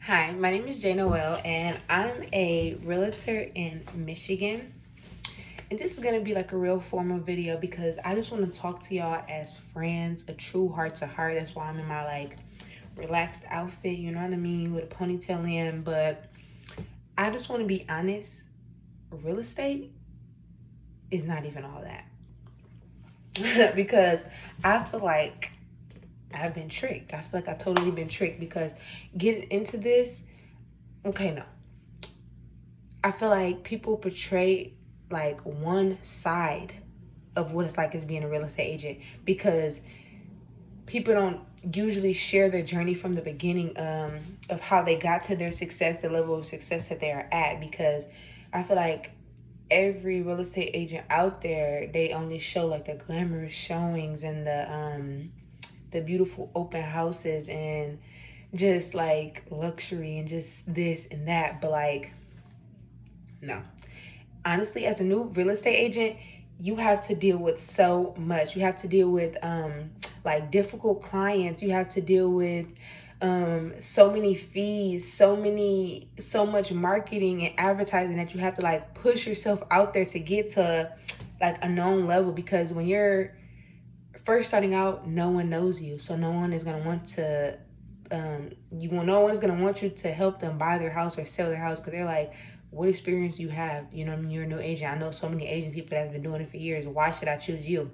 Hi, my name is Jay Noel, and I'm a realtor in Michigan. And this is going to be like a real formal video because I just want to talk to y'all as friends, a true heart to heart. That's why I'm in my relaxed outfit, you know what I mean, with a ponytail in. But I just want to be honest, real estate is not even all that. Because I feel like I've been tricked. I feel like I've totally been tricked because getting into this, okay, no. I feel like people portray like one side of what it's like as being a real estate agent because people don't usually share their journey from the beginning of how they got to their success, the level of success that they are at. Because I feel like every real estate agent out there, they only show like the glamorous showings and the beautiful open houses and just like luxury and just this and that. But like, no, honestly, as a new real estate agent, you have to deal with so much. You have to deal with like difficult clients. You have to deal with so many fees, so much marketing and advertising that you have to like push yourself out there to get to like a known level. Because when you're first starting out, no one knows you, so no one is gonna want to no one's gonna want you to help them buy their house or sell their house because they're like, what experience do you have? You know what I mean? You're a new agent. I know so many agent people that have been doing it for years. Why should I choose you?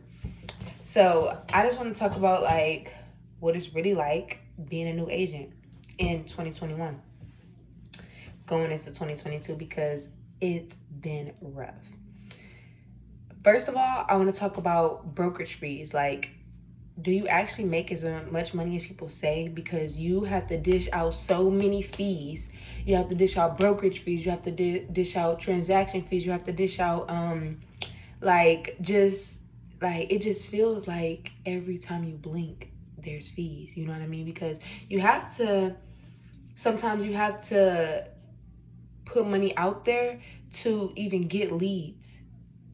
So I just want to talk about like what it's really like being a new agent in 2021 going into 2022 because it's been rough. First of all, I want to talk about brokerage fees. Like, do you actually make as much money as people say? Because you have to dish out so many fees. You have to dish out brokerage fees. You have to dish out transaction fees. You have to dish out like just like it just feels like every time you blink there's fees. You know what I mean? Because you have to sometimes you have to put money out there to even get leads.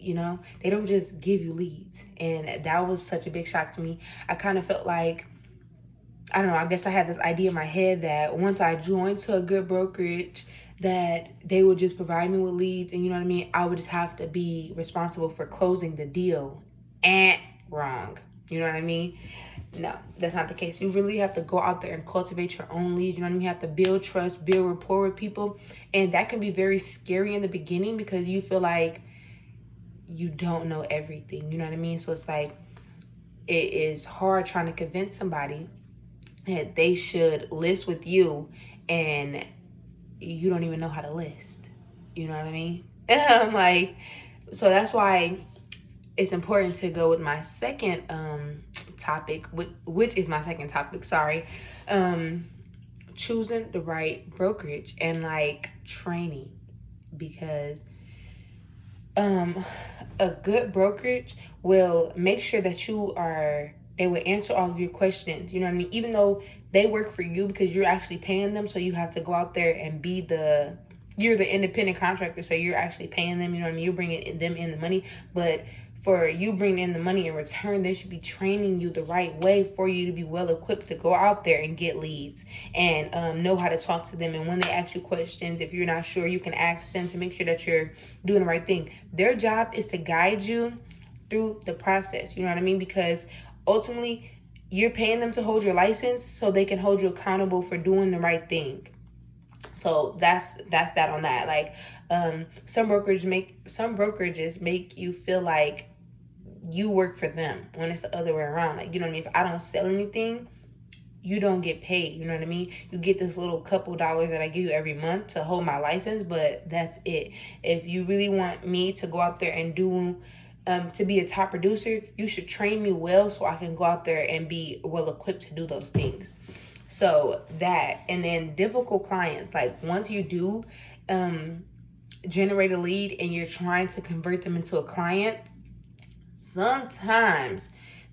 You know, they don't just give you leads. And that was such a big shock to me. I kind of felt like, I don't know, I guess I had this idea in my head that once I joined to a good brokerage, that they would just provide me with leads. And you know what I mean? I would just have to be responsible for closing the deal. And wrong. You know what I mean? No, that's not the case. You really have to go out there and cultivate your own leads. You know what I mean? You have to build trust, build rapport with people. And that can be very scary in the beginning because you feel like you don't know everything. You know what I mean? So it's like it is hard trying to convince somebody that they should list with you and you don't even know how to list. You know what I mean? Like, so that's why it's important to go with my second topic, which is my second topic. Sorry, choosing the right brokerage and like training because um a good brokerage will make sure that they will answer all of your questions. You know what I mean? Even though they work for you because you're actually paying them, so you have to go out there and you're the independent contractor, so you're actually paying them. You know what I mean? You're bringing them in the money, but for you bringing in the money in return, they should be training you the right way for you to be well equipped to go out there and get leads and know how to talk to them. And when they ask you questions, if you're not sure, you can ask them to make sure that you're doing the right thing. Their job is to guide you through the process. You know what I mean? Because ultimately, you're paying them to hold your license so they can hold you accountable for doing the right thing. So that's that on that. Like some brokerages make you feel like you work for them when it's the other way around. Like, you know what I mean? If I don't sell anything, you don't get paid. You know what I mean? You get this little couple dollars that I give you every month to hold my license, but that's it. If you really want me to go out there and do to be a top producer, you should train me well so I can go out there and be well equipped to do those things. So that, and then difficult clients, like once you do generate a lead and you're trying to convert them into a client, sometimes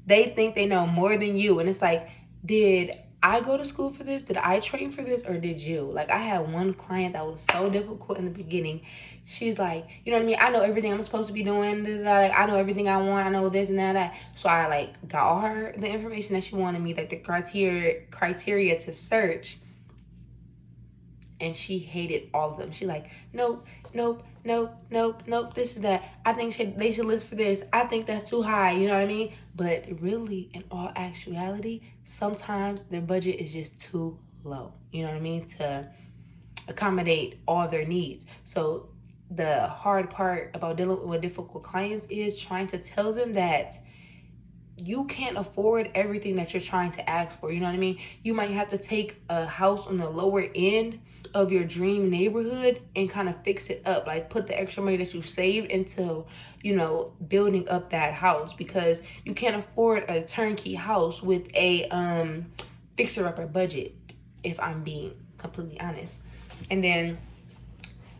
they think they know more than you. And it's like, did I go to school for this? Did I train for this? Or did you? Like, I had one client that was so difficult in the beginning. She's like, you know what I mean? I know everything I'm supposed to be doing. Like, I know everything I want. I know this and that. So I like got all her the information that she wanted me, like the criteria to search. and she hated all of them. She like, nope, nope, nope, nope, nope, this is that. I think they should list for this. I think that's too high, you know what I mean? But really, in all actuality, sometimes their budget is just too low, you know what I mean, to accommodate all their needs. So the hard part about dealing with difficult clients is trying to tell them that you can't afford everything that you're trying to ask for. You know what I mean? You might have to take a house on the lower end of your dream neighborhood and kind of fix it up. Like put the extra money that you saved into, you know, building up that house, because you can't afford a turnkey house with a fixer-upper budget, if I'm being completely honest. And then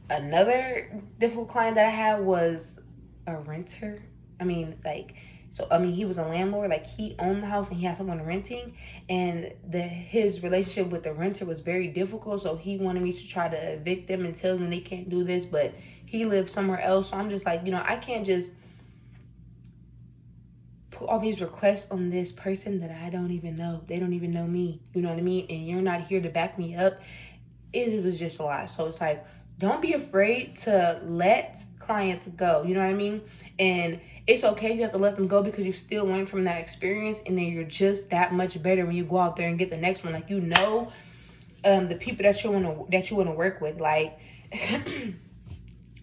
another difficult client that I had was a renter. He was a landlord. Like, he owned the house and he had someone renting, and his relationship with the renter was very difficult. So he wanted me to try to evict them and tell them they can't do this, but he lives somewhere else. So I'm just like, I can't just put all these requests on this person that I don't even know. They don't even know me. You know what I mean? And you're not here to back me up. It was just a lot. So it's like, don't be afraid to let clients go. You know what I mean? And it's okay if you have to let them go, because you still learn from that experience, and then you're just that much better when you go out there and get the next one. Like, the people that you want to work with. Like,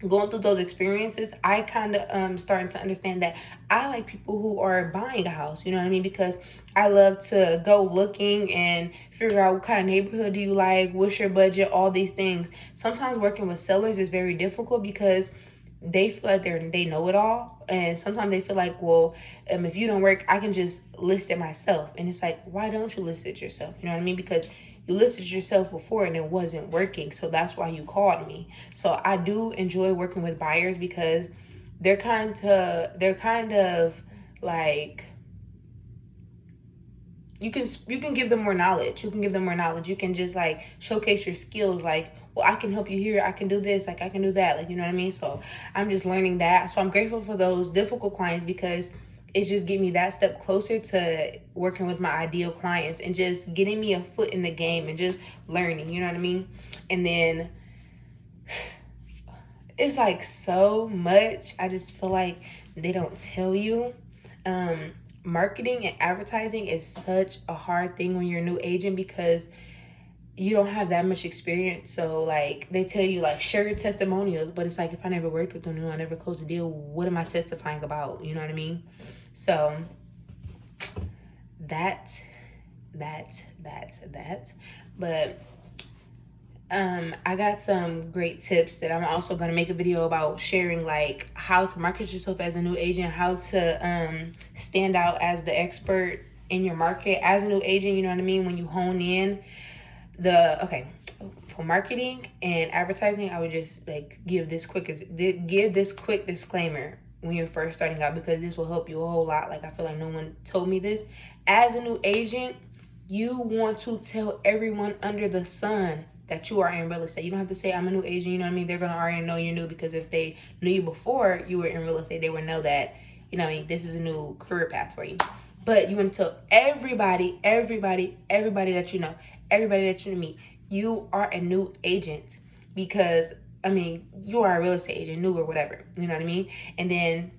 going through those experiences, I kind of starting to understand that I like people who are buying a house, you know what I mean? Because I love to go looking and figure out what kind of neighborhood do you like, what's your budget, all these things. Sometimes working with sellers is very difficult because they feel like they know it all, and sometimes they feel like, well, if you don't work, I can just list it myself. And it's like, why don't you list it yourself? You know what I mean? Because you listed yourself before and it wasn't working, so that's why you called me. So I do enjoy working with buyers because they're kind of like, you can give them more knowledge. You can just like showcase your skills. Like, well, I can help you here. I can do this. Like, I can do that. Like, you know what I mean? So I'm just learning that. So I'm grateful for those difficult clients, because it's just getting me that step closer to working with my ideal clients and just getting me a foot in the game and just learning, you know what I mean? And then it's like so much. I just feel like they don't tell you. Marketing and advertising is such a hard thing when you're a new agent, because you don't have that much experience. So like, they tell you like, share your testimonials, but it's like, if I never worked with them, I never closed a deal, what am I testifying about? You know what I mean? So that. But I got some great tips that I'm also going to make a video about, sharing like how to market yourself as a new agent, how to stand out as the expert in your market as a new agent. You know what I mean? When you hone in for marketing and advertising, I would just like give this quick disclaimer when you're first starting out, because this will help you a whole lot. Like, I feel like no one told me this. As a new agent, you want to tell everyone under the sun that you are in real estate. You don't have to say, I'm a new agent, you know what I mean? They're going to already know you're new, because if they knew you before you were in real estate, they would know that, you know what I mean, this is a new career path for you. But you want to tell everybody that you know, everybody that you meet, you are a new agent, because, I mean, you are a real estate agent, new or whatever, you know what I mean? And then,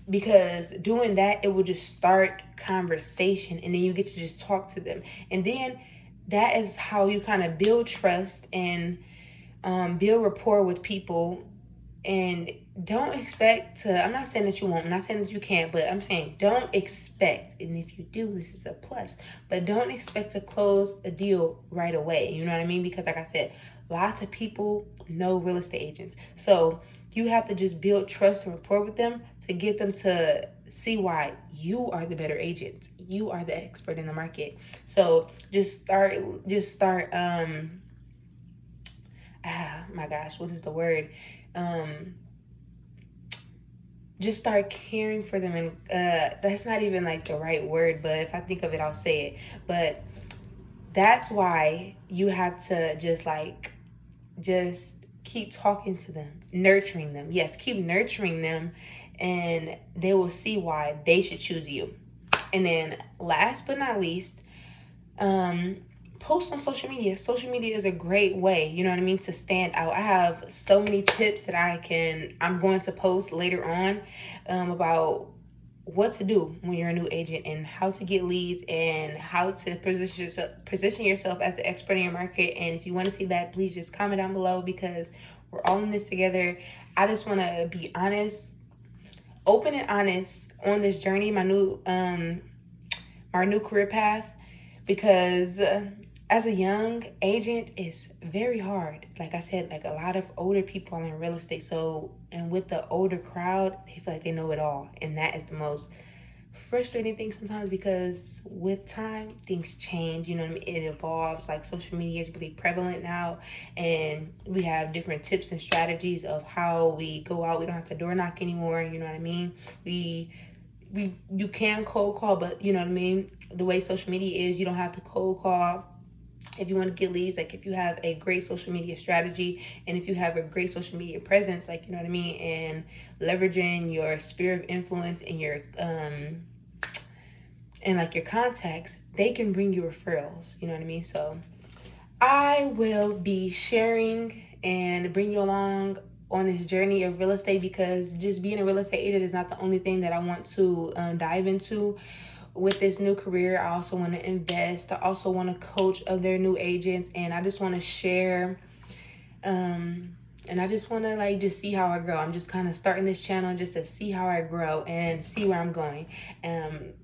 because doing that, it will just start conversation, and then you get to just talk to them. And then that is how you kind of build trust and build rapport with people. And don't expect to, I'm not saying that you won't, I'm not saying that you can't, but I'm saying don't expect, and if you do, this is a plus, but don't expect to close a deal right away. You know what I mean? Because like I said, lots of people know real estate agents. So you have to just build trust and rapport with them to get them to see why you are the better agent. You are the expert in the market. So just start, my gosh, what is the word? Just start caring for them. And that's not even like the right word, but if I think of it, I'll say it. But that's why you have to just keep talking to them, nurturing them. Yes, keep nurturing them, and they will see why they should choose you. And then last but not least, post on social media. Social media is a great way, you know what I mean, to stand out. I have so many tips that I'm going to post later on about what to do when you're a new agent and how to get leads and how to position yourself as the expert in your market. And if you want to see that, please just comment down below, because we're all in this together. I just want to be honest, open and honest on this journey, my new career path, because as a young agent, it's very hard. Like I said, like a lot of older people are in real estate. So, and with the older crowd, they feel like they know it all. And that is the most frustrating thing sometimes, because with time, things change. You know what I mean? It evolves. Like social media is really prevalent now. And we have different tips and strategies of how we go out. We don't have to door knock anymore. You know what I mean? You can cold call, but you know what I mean? The way social media is, you don't have to cold call. If you want to get leads, like if you have a great social media strategy and if you have a great social media presence, like, you know what I mean, and leveraging your sphere of influence and your and like your contacts, they can bring you referrals, you know what I mean? So I will be sharing and bring you along on this journey of real estate, because just being a real estate agent is not the only thing that I want to dive into with this new career. I also want to invest. I also want to coach other new agents, and I just want to share. And I just want to like just see how I grow. I'm just kind of starting this channel just to see how I grow and see where I'm going.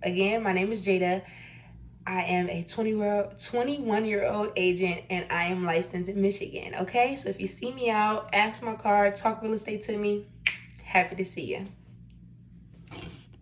Again, my name is Jada. I am a 21-year-old agent, and I am licensed in Michigan. Okay, so if you see me out, ask my card, talk real estate to me. Happy to see you.